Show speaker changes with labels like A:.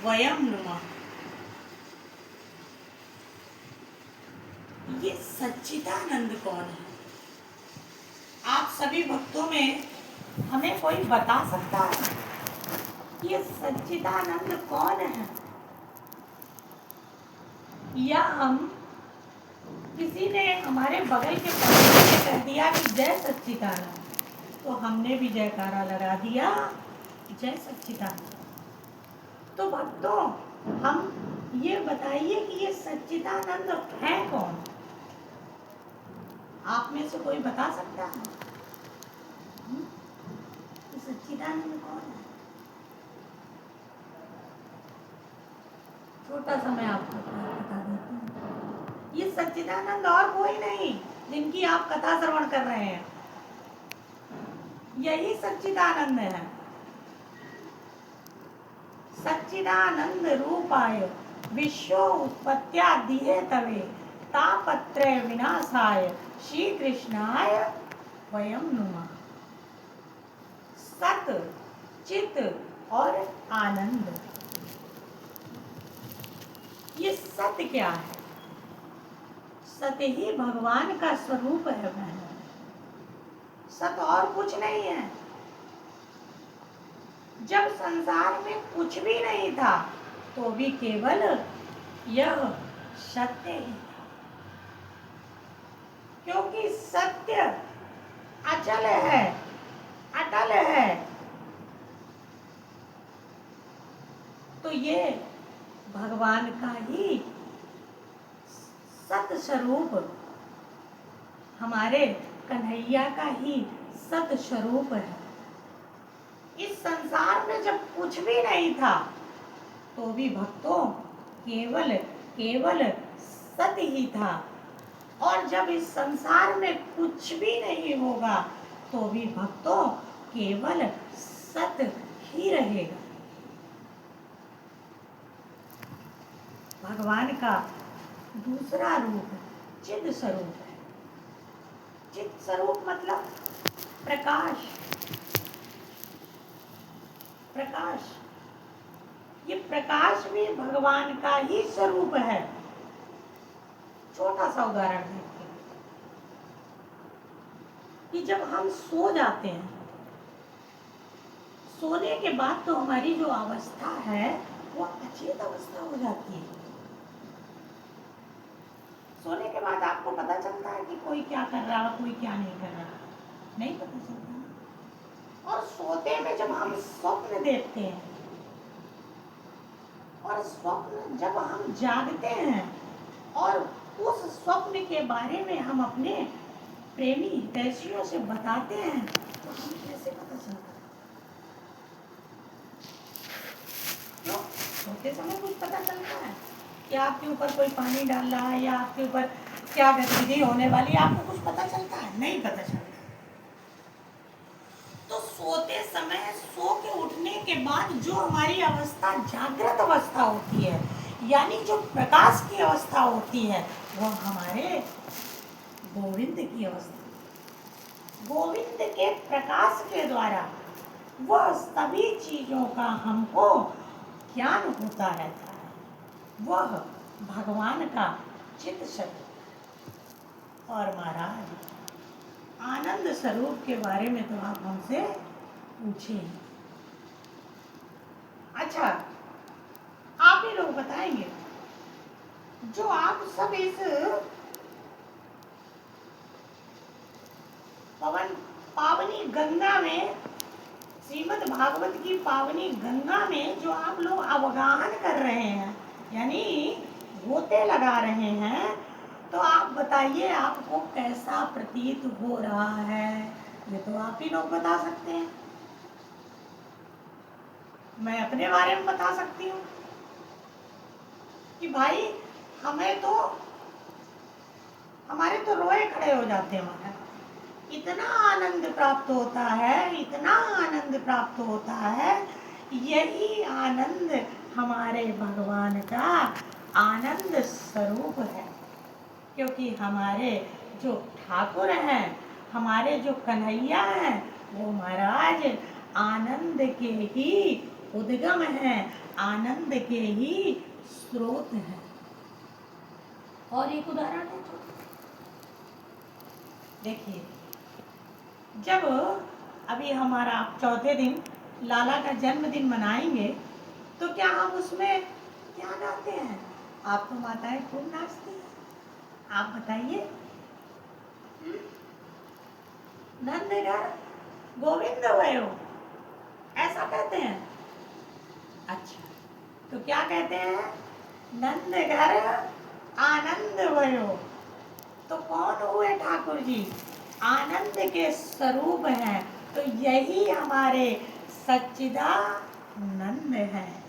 A: वयम नुमा। ये सच्चिदानंद कौन है? आप सभी भक्तों में हमें कोई बता सकता है ये सच्चिदानंद कौन है? या हम किसी ने हमारे बगल के पड़ोसी ने कह दिया कि जय सच्चिदानंद, तो हमने भी जयकारा लगा दिया जय सच्चिदानंद। तो भक्तों, हम ये बताइए कि ये सच्चिदानंद है कौन? आप में से कोई बता सकता है कि सच्चिदानंद कौन है? छोटा सा मैं आपको बता देती हूँ। ये सच्चिदानंद और कोई नहीं जिनकी आप कथा श्रवण कर रहे हैं, यही सच्चिदानंद है। सच्चिदानंद रूपाय विश्व उत्पत्त्यादिहे तवे तापत्रय विनाशाय श्री कृष्णाय वयम नुमा। सत, चित और आनंद, ये सत्य क्या है? सत्य ही भगवान का स्वरूप है बहन। सत्य और कुछ नहीं है। जब संसार में कुछ भी नहीं था तो भी केवल यह सत्य ही था, क्योंकि सत्य अचल है, अटल है। तो ये भगवान का ही सत स्वरूप, हमारे कन्हैया का ही सत स्वरूप है। इस संसार में जब कुछ भी नहीं था तो भी भक्तों केवल केवल सत्य ही था, और जब इस संसार में कुछ भी नहीं होगा तो भी भक्तों केवल सत्य ही रहेगा। भगवान का दूसरा रूप चिद स्वरूप है। चिद स्वरूप मतलब प्रकाश। प्रकाश, ये प्रकाश भी भगवान का ही स्वरूप है। छोटा सा उदाहरण देखते हैं कि जब हम सो जाते हैं, सोने के बाद तो हमारी जो अवस्था है वो अचेत अवस्था हो जाती है। सोने के बाद आपको पता चलता है कि कोई क्या कर रहा है, कोई क्या नहीं कर रहा, नहीं पता चलता। और सोते में जब हम स्वप्न देखते हैं, और स्वप्न जब हम जागते हैं और उस स्वप्न के बारे में हम अपने प्रेमी हितैषियों से बताते हैं, तो हमें कैसे पता चलता है? क्यों? सोते समय कुछ पता चलता है कि आपके ऊपर कोई पानी डाल रहा है या आपके ऊपर क्या गतिविधि होने वाली है, आपको कुछ पता चलता है? नहीं पता चलता। तो सोते समय सो के उठने के बाद जो हमारी अवस्था जागृत अवस्था होती है, यानी जो प्रकाश की अवस्था होती है, वह हमारे गोविंद की अवस्था। गोविंद के प्रकाश के द्वारा वह सभी चीजों का हमको ज्ञान होता रहता है। वह भगवान का चित्त स्वरूप। और महाराज आनंद स्वरूप के बारे में तो आप हमसे पूछे। अच्छा, आप ही लोग बताएंगे, जो आप सब इस पावनी गंगा में, श्रीमद् भागवत की पावनी गंगा में जो आप लोग अवगाहन कर रहे हैं, यानी गोते लगा रहे हैं, तो आप बताइए आपको कैसा प्रतीत हो रहा है? ये तो आप ही लोग बता सकते हैं। मैं अपने बारे में बता सकती हूँ कि भाई हमें तो, हमारे तो रोए खड़े हो जाते हैं महाराज। इतना आनंद प्राप्त होता है, इतना आनंद प्राप्त होता है। यही आनंद हमारे भगवान का आनंद स्वरूप है, क्योंकि हमारे जो ठाकुर हैं, हमारे जो कन्हैया हैं, वो महाराज आनंद के ही उद्गम हैं, आनंद के ही स्रोत हैं। और एक उदाहरण है छोटा, देखिए जब अभी हमारा चौथे दिन लाला का जन्मदिन मनाएंगे तो क्या हम उसमें क्या गाते हैं? आप तो माताएं खूब नाचती हैं, आप बताइए। नंद घर गोविंद भयो, ऐसा कहते हैं? अच्छा, तो क्या कहते हैं? नंद घर आनंद भयो। तो कौन हुए ठाकुर जी? आनंद के स्वरूप हैं। तो यही हमारे सच्चिदानंद हैं।